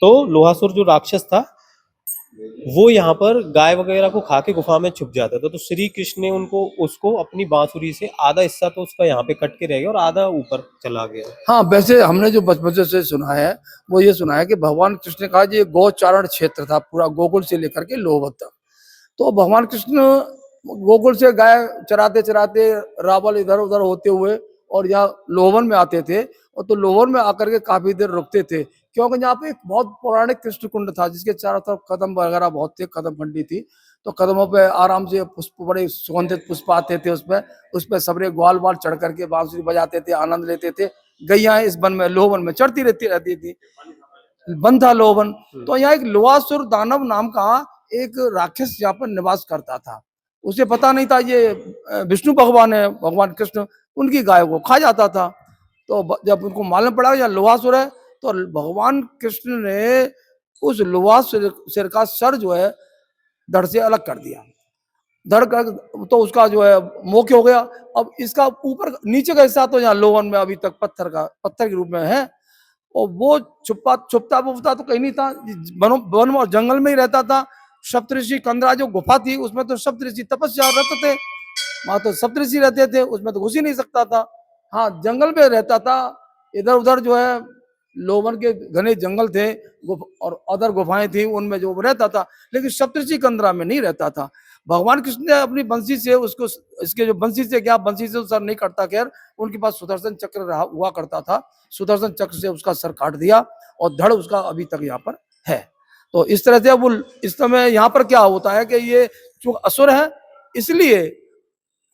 तो लोहासुर जो राक्षस था वो यहाँ पर गाय वगैरह को खा के गुफा में छुप जाता था। तो श्री कृष्ण ने उनको उसको अपनी बांसुरी से आधा हिस्सा तो उसका यहाँ पे कट के रह गया और आधा ऊपर चला गया। हाँ, वैसे हमने जो बचपन से सुना है वो ये सुना है कि भगवान कृष्ण ने कहा ये गौचारण क्षेत्र था पूरा, गोकुल से लेकर के लोहवत तक। तो भगवान कृष्ण गोकुल से गाय चराते चराते रावल इधर उधर होते हुए और यहाँ लोहवन में आते थे, और तो लोहवन में आकर के काफी देर रुकते थे, क्योंकि यहाँ पे एक बहुत पौराणिक कृष्ण कुंड था जिसके चारों तरफ कदम वगैरह बहुत थे, कदम खंडी थी। तो कदमों पे आराम से पुष्प, बड़े सुगंधित पुष्प आते थे, उस पे सबरे ग्वाल वाल चढ़ करके बांसुरी बजाते थे, आनंद लेते थे। गैया इस वन में, लोहवन में चढ़ती रहती थी, वन था लोहवन। तो यहाँ एक लोहासुर दानव नाम का एक राक्षस यहाँ पर निवास करता था। उसे पता नहीं था ये विष्णु भगवान है, भगवान कृष्ण उनकी गाय को खा जाता था। तो जब उनको मालूम पड़ा कि यहाँ लोहासुर है, तो भगवान कृष्ण ने उस लोहासुर का सर जो है धड़ से अलग कर दिया। धड़ कर तो उसका जो है मोक्ष हो गया। अब इसका ऊपर नीचे का हिस्सा तो यहाँ लोहवन में अभी तक पत्थर के रूप में है। और वो छुपता वुपता तो कहीं नहीं था, वन और जंगल में ही रहता था। सप्तऋषि कंदरा जो गुफा थी उसमें तो सप्तऋषि तपस्या रहते थे, वहां तो सप्तऋषि रहते थे, उसमें तो घुस ही नहीं सकता था। हाँ, जंगल में रहता था। इधर उधर जो है लोमन के घने जंगल थे और अदर गुफाएं थी, उनमें जो रहता था, लेकिन सप्तऋषि कंदरा में नहीं रहता था। भगवान कृष्ण ने अपनी बंसी से उसको, इसके जो बंसी से क्या, बंसी से तो सर नहीं कटता, खैर उनके पास सुदर्शन चक्र रहा हुआ करता था, सुदर्शन चक्र से उसका सर काट दिया और धड़ उसका अभी तक यहाँ पर है। तो इस तरह से वो इस समय यहाँ पर क्या होता है कि ये जो असुर है, इसलिए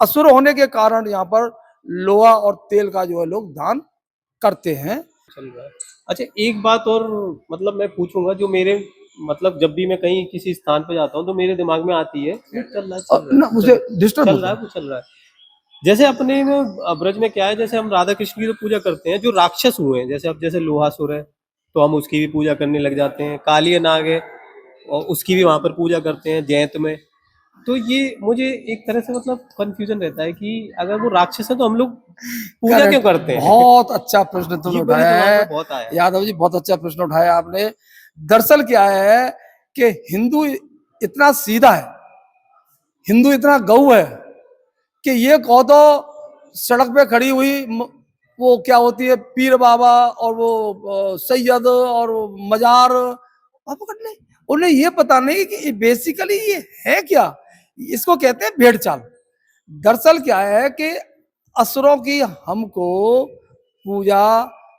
असुर होने के कारण यहाँ पर लोहा और तेल का जो है लोग दान करते हैं। चल रहा है। अच्छा, एक बात और मतलब मैं पूछूंगा जो मेरे मतलब जब भी मैं कहीं किसी स्थान पे जाता हूँ तो मेरे दिमाग में आती है। ये चल रहा है, चल रहा है, ना मुझे डिस्टर्ब चल रहा होता है, है। वो चल रहा है। जैसे अपने में ब्रज में क्या है, जैसे हम राधा कृष्ण की तो पूजा करते हैं, जो राक्षस हुए हैं जैसे अब जैसे लोहासुर है तो हम उसकी भी पूजा करने लग जाते हैं, काली नाग है और उसकी भी वहां पर पूजा करते हैं जैत में। तो ये मुझे एक तरह से मतलब कंफ्यूजन रहता है कि अगर वो राक्षस है तो हम लोग पूजा क्यों करेक्ट, करते हैं। बहुत अच्छा प्रश्न तुमने ये मेरे उठाया दिमाग है में बहुत आया। यादव जी, बहुत अच्छा प्रश्न उठाया आपने। दरअसल क्या है कि हिंदू इतना सीधा है, हिंदू इतना गऊ है कि ये कहो तो सड़क पे खड़ी हुई वो क्या होती है, पीर बाबा और वो सैयद और वो मजार, और पकड़ ले। उन्हें ये पता नहीं कि बेसिकली ये है क्या। इसको कहते हैं भेड़ चाल। दरअसल क्या है कि असुरों की हमको पूजा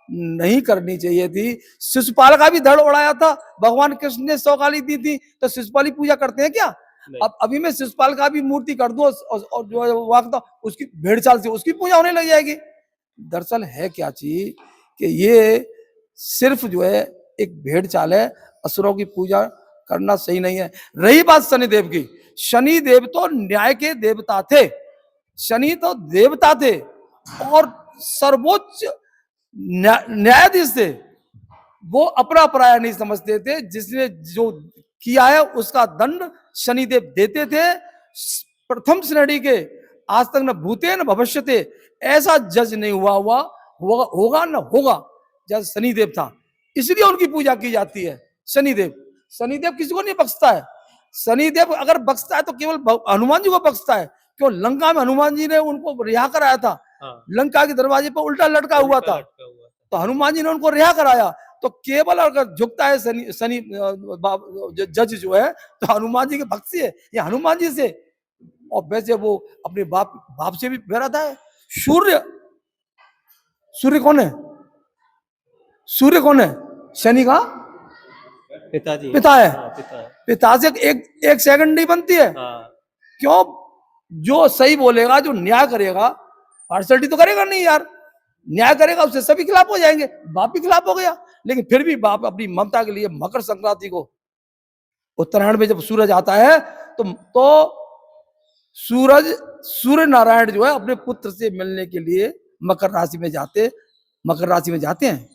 नहीं करनी चाहिए थी। शिशुपाल का भी धड़ उड़ाया था, भगवान कृष्ण ने 100 गाली दी थी, तो शिशुपाल ही पूजा करते हैं क्या? नहीं। अब अभी मैं शिशुपाल का भी मूर्ति कर दूं और जो है वाक उसकी भेड़ चाल से उसकी पूजा होने लग जाएगी। दरअसल है क्या चीज कि ये सिर्फ जो है एक भेड़ चाल है, असुरों की पूजा करना सही नहीं है। रही बात शनिदेव की, शनिदेव तो न्याय के देवता थे, शनि तो देवता थे और सर्वोच्च न्यायाधीश थे। वो अपना पराया नहीं समझते थे, जिसने जो किया है उसका दंड शनिदेव देते थे। प्रथम श्रेणी के, आज तक न भूते न भविष्य थे, ऐसा जज नहीं होगा न होगा जज शनिदेव था। इसलिए उनकी पूजा की जाती है। शनिदेव, शनिदेव किसी को नहीं बख्शता है। शनिदेव अगर बख्शता है तो केवल हनुमान जी को बख्शता है। क्यों? लंका में हनुमान जी ने उनको रिहा कराया था। हाँ, लंका के दरवाजे पर उल्टा लटका हुआ उल्टा था, लटका हुआ था। तो हनुमान जी ने उनको रिहा कराया। तो केवल अगर झुकता है शनि शनि जज जो है, तो हनुमान जी के भक्त से या हनुमान जी से। और वैसे वो अपने बाप बाप से भी डराता है। सूर्य, सूर्य कौन है? सूर्य कौन है? शनि का पिताजी हैं। पिता है। हाँ, पिता है। पिता से एक एक सेकंड नहीं बनती है। हाँ। क्यों? जो सही बोलेगा, जो न्याय करेगा, पार्शलिटी तो करेगा नहीं यार, न्याय करेगा उससे सभी खिलाफ हो जाएंगे। बाप भी खिलाफ हो गया, लेकिन फिर भी बाप अपनी ममता के लिए मकर संक्रांति को, उत्तरायण में जब सूरज आता है, तो सूरज, सूर्य नारायण जो है अपने पुत्र से मिलने के लिए मकर राशि में जाते, मकर राशि में जाते हैं।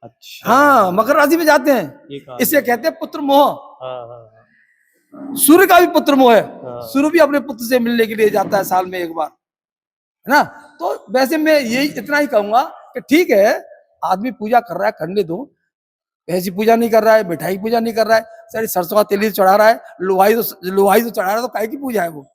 अच्छा। हाँ, मकर राशि में जाते हैं, ये कहानी इसे है। कहते हैं पुत्र मोह। हाँ, हाँ, हाँ। सूर्य का भी पुत्र मोह है, हाँ। सूर्य भी अपने पुत्र से मिलने के लिए जाता है साल में एक बार, है ना। तो वैसे मैं यही इतना ही कहूंगा कि ठीक है, आदमी पूजा कर रहा है, करने दो, भैंस की पूजा नहीं कर रहा है, मिठाई की पूजा नहीं कर रहा है, सारी सरसों का तेल ही चढ़ा रहा है, लोहाई तो चढ़ा रहा है, तो काहे की पूजा है वो?